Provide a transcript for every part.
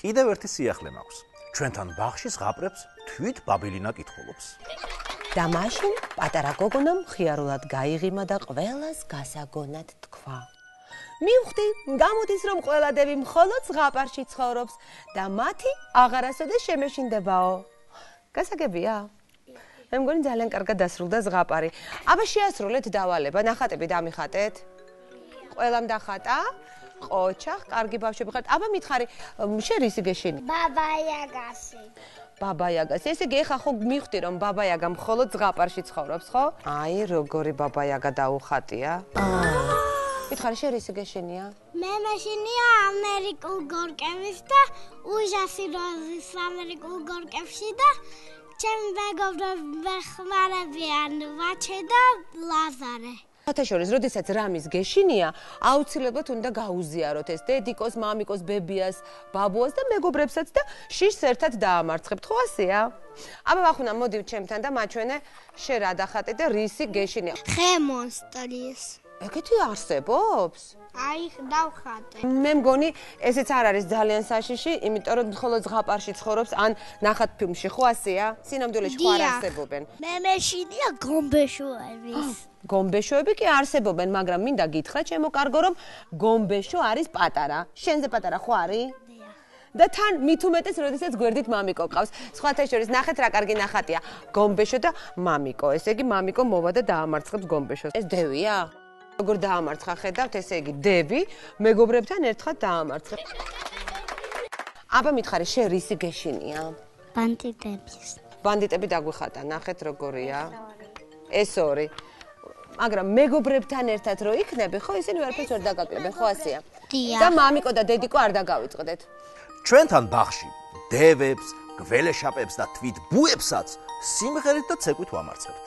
კიდევ ერთი სიახლე მაქვს. ჩვენთან ბაღში ზღაპრებს თვით ბაბილინა კითხულობს. და მაშინ პატარა გოგონამ ხიარულად გაიღიმა და ყველას გასაგონად თქვა. მივხვდი, გამოდის რომ ყველა დევი მხოლოდ ზღაპარში ცხოვრობს და მათი აღარასოდეს შემეშინდებაო. გასაგებია? მე მგონი ძალიან კარგად დასრულდა ზღაპარი. აბა შეასრულეთ დავალება, ნახატები დამიხატეთ. ყველამ დახატა? ყოჩახ, კარგი ბავშვები ხართ. აბა მითხარი, შენ რისი გეშინი? ბაბაიაგასი. ბაბაიაგას. ესე იგი, ეხა ხო მივხვდი რომ ბაბაიაგა მხოლოდ ზღაპარში ცხოვრობს, ხო? აი, როგორი ბაბაიაგა დაუხატია. მითხარი, შენ რისი გეშინია? მე მეშინია ამერიკულ გორკების და ужаси როზის ამერიკულ გორკებში და ჩემი მეგობრები ხმარებიან ვაჩე და ლაზარე. ათაშორის, როდესაც რამის გეშინია, აუცილებლად უნდა გაუზიაროთ ეს დედიკოს, მამიკოს, ბებიას, ბაბუას და მეგობრებსაც და შიშს ერთად დაამარცხებთ, ხო ასეა? აბა ვახუნა, მოდივ ჩემთან და მაჩვენე, შენ რა დახატე და რისი გეშინია? ხე მონსტრის. ეგეთი არსებობს? აი, დავხატე. მე მგონი, ესეც არ არის ძალიან საშიში, იმიტომ რომ მხოლოდ ზღაპარში ცხოვრობს, ან ნახატ ფილმში, ხო ასეა? სინამდვილეში ხო არ არსებობენ. მე მეშინია გომბეშოების. გომბეშოები კი არსებობენ, მაგრამ მინდა გითხრა, ჩემო კარგო, რომ გომბეშო არის პატარა. შენზე პატარა ხო არის? და თან მით უმეტეს, როდესაც გვერდით მამიკო ყავს. სხვათა შორის ნახეთ რა კარგი ნახატია. გომბეშო და მამიკო. ესე იგი, მამიკო მოვა და დაამარცხებს გომბეშოს. ეს დევია? როგორ დაამარცხა, ხედავთ, ესე იგი, დევი მეგობრებთან ერთხელ დაამარცხებს. აბა მითხარი, შენ რისი გეშინია? ბანდიტების. ბანდიტები დაგვიხატა, ნახეთ როგორია. ეს ორი. მაგრამ მეგობრებთან ერთად რო იქნები, ხო, ისინი ვერაფერს ვერ დაგაკლებენ, ხო ასეა? და მამიკო და დედიკო არ დაგავიწყდეთ. ჩვენთან ბაღში დევებს, გველეშაპებს და თვით ბუებსაც სიმღერით და ცეკვით ვამარცხებთ.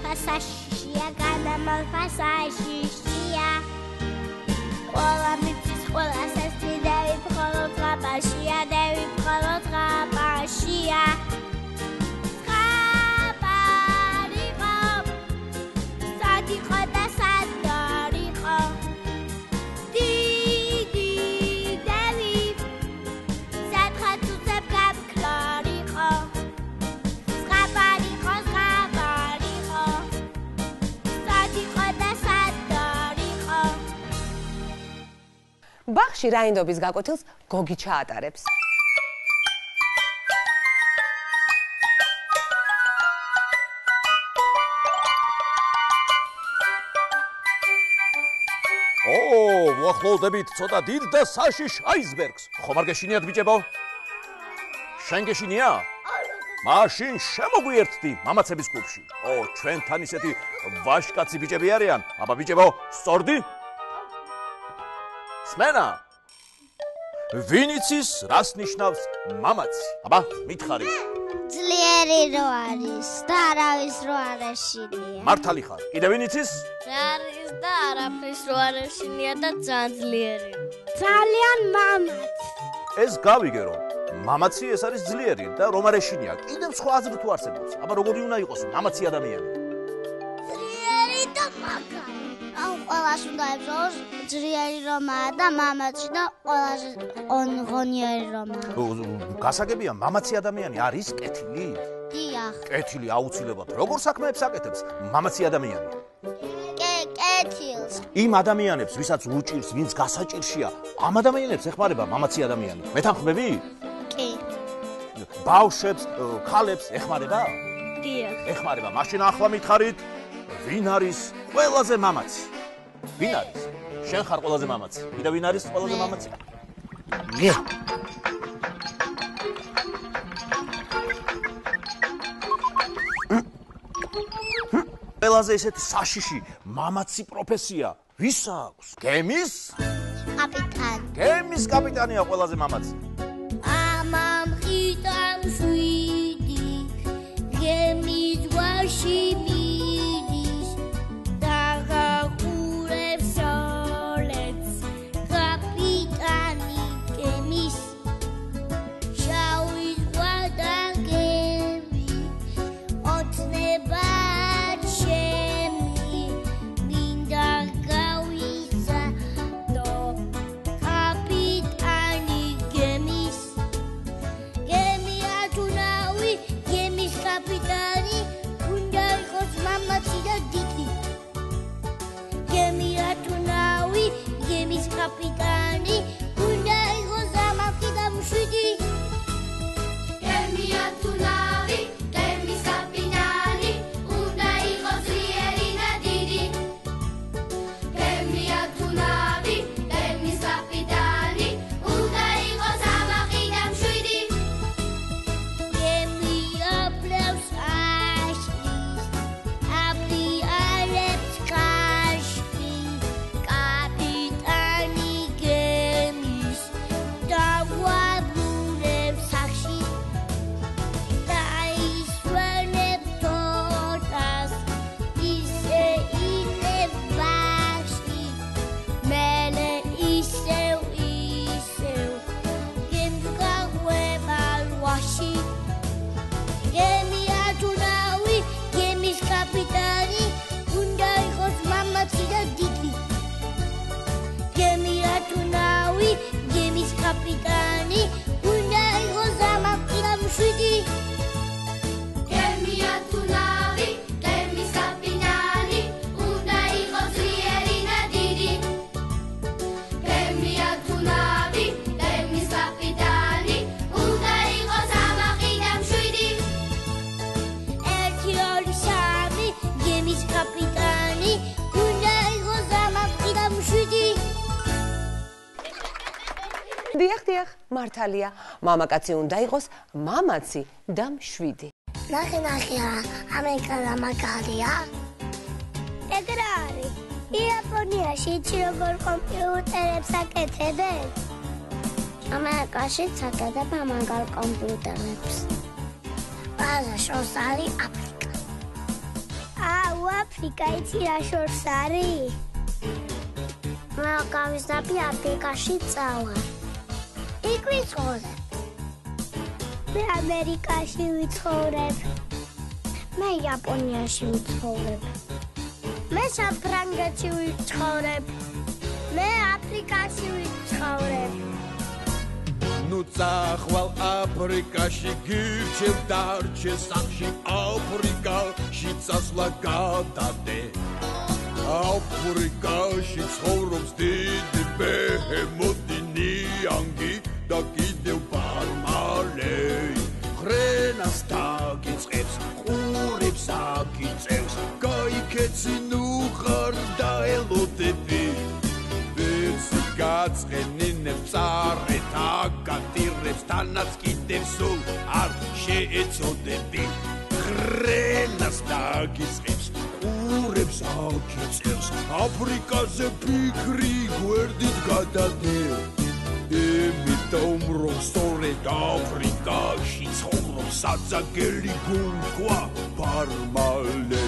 Fasashia, gana fasashia. Ola mitis, ola sesti, David Prolot Rabashia, David Prolot Rabashia. Rabariho, Sadiqo da Sadariho. Didi, David, Sadra tu zeb gab klariho. ბაღში რაინდობის გაკვეთილს გოგი ჩაატარებს. ვახლოვდებით ცოტა დიდ და საშიშ აისბერგს. ხომ არ გეშინიათ ბიჭებო? შენ გეშინია? მაშინ შემოგვიერთდი მამაცების კლუბში. ჩვენთან ისეთი ვაშკაცი ბიჭები არიან. აბა ბიჭებო, სწორდი? სმენა. ვინ იცის რას ნიშნავს მამაცი? აბა, მითხარი. ძლიერი რო არის და არავის რო არ ეშინია. მართალი ხარ. კიდე ვინ იცის? რა არის და არაფრის რო არ ეშინია და ძალიან ძლიერი. ძალიან მამაცი. ეს გავიგე რომ მამაცი ეს არის ძლიერი და რომ არ ეშინია. კიდევ სხვა აზრი თუ არსებობს. აბა როგორი უნდა იყოს მამაცი ადამიანი? ძლიერი და მაგარი. ყველას უნდა ებრძოლოს ძლიერი რომაა და მამაცი და ყველაზე ღონიერი რომაა. გასაგებია, მამაცი ადამიანი არის კეთილი? დიახ. კეთილი აუცილებლად. როგორ საქმეებს აკეთებს მამაცი ადამიანი? კეთილს. იმ ადამიანებს, ვისაც უჭირს, ვინც გასაჭირშია, ამ ადამიანებს ეხმარება მამაცი ადამიანი. მეთანხმები? კი. ბავშვებს, ქალებს ეხმარება? დიახ. ეხმარება. მაშინ ახლა მითხარით, ვინ არის ყველაზე მამაცი? ვინ არის? შენ ხარ ყველაზე მამაცი. კიდე ვინ არის ყველაზე მამაცი? მე. ყველაზე ესეთი საშიში მამაცი პროფესია ვის აქვს? გემის? კაპიტანი. გემის კაპიტანია ყველაზე მამაცი. ამამ ხიტამ შვიდი გემის გვარში მიდის დაღაყურებს სოლებს კაპიტანი გემის შავი ზღვა და გემი ოცნება კაპიტანი უნდა იყოს ამაყი და მშვიდი გემია თუ ნავი გემის კაპიტანი უნდა იყოს ძლიერი და დიდი გემია თუ ნავი გემის კაპიტანი უნდა იყოს ამაყი და მშვიდი გემია პლევს აშლის აპრიალებს კაშკი კაპიტანი უნდა იყოს ამაყი და მშვიდი გემია თუ ნავი გემის კაპიტანი უნდა იყოს ძლიერი და დიდი გემია თუ ნავი გემის კაპიტანი უნდა იყოს ამაყი და მშვიდი ერთი ორი სამი გემის კაპიტანი უნდა იყოს ამაყი და მშვიდი დიახ, მართალია. მამაკაცი უნდა იყოს მამაცი და მშვიდი. ნახე, ამერიკა მაგარია. ეგრე არის. იაპონიაში იცი როგორ კომპიუტერებს აკეთებენ? ამერიკაში აკეთებ ამაგარ კომპიუტერებს. ბაზა შორს არის აფრიკა. აფრიკა იცი რა შორს არის? მე გავიზნები აფრიკაში წავა. იქ ვიცხოვრებ. მე ამერიკაში ვიცხოვრებ. მე იაპონიაში ვიცხოვრებ. მე საფრანგეთში ვიცხოვრებ. მე აფრიკაში ვიცხოვრებ. ნუ წახვალ აფრიკაში გირჩევ დარჩე სახში აფრიკაში წასვლა გადადე აფრიკაში ცხოვრობს დიდი ბეჰემოთი ნიანგი და კიდევ ბარმალეი ხრენას დაგიწყებს ყურებს აკიწევს გაიქეცი ნუ ხარ და ელოდები გაწყენინებს წარეთ აკატირებს თანაც კიდევ სულ არ შეეწოდები ხრენას დაგიწყებს ყურებს აკიწევს აფრიკაზე ფიქრი გვერდით გადადე იმიტომ რომ სწორედ აფრიკაში ცხოვრობს საძაგელი გუნქვა ბარმალე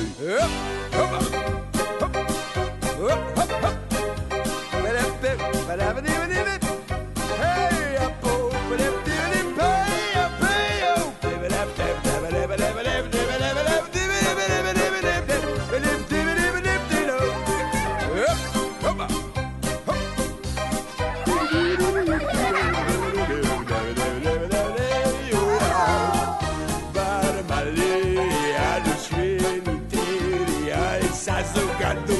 Got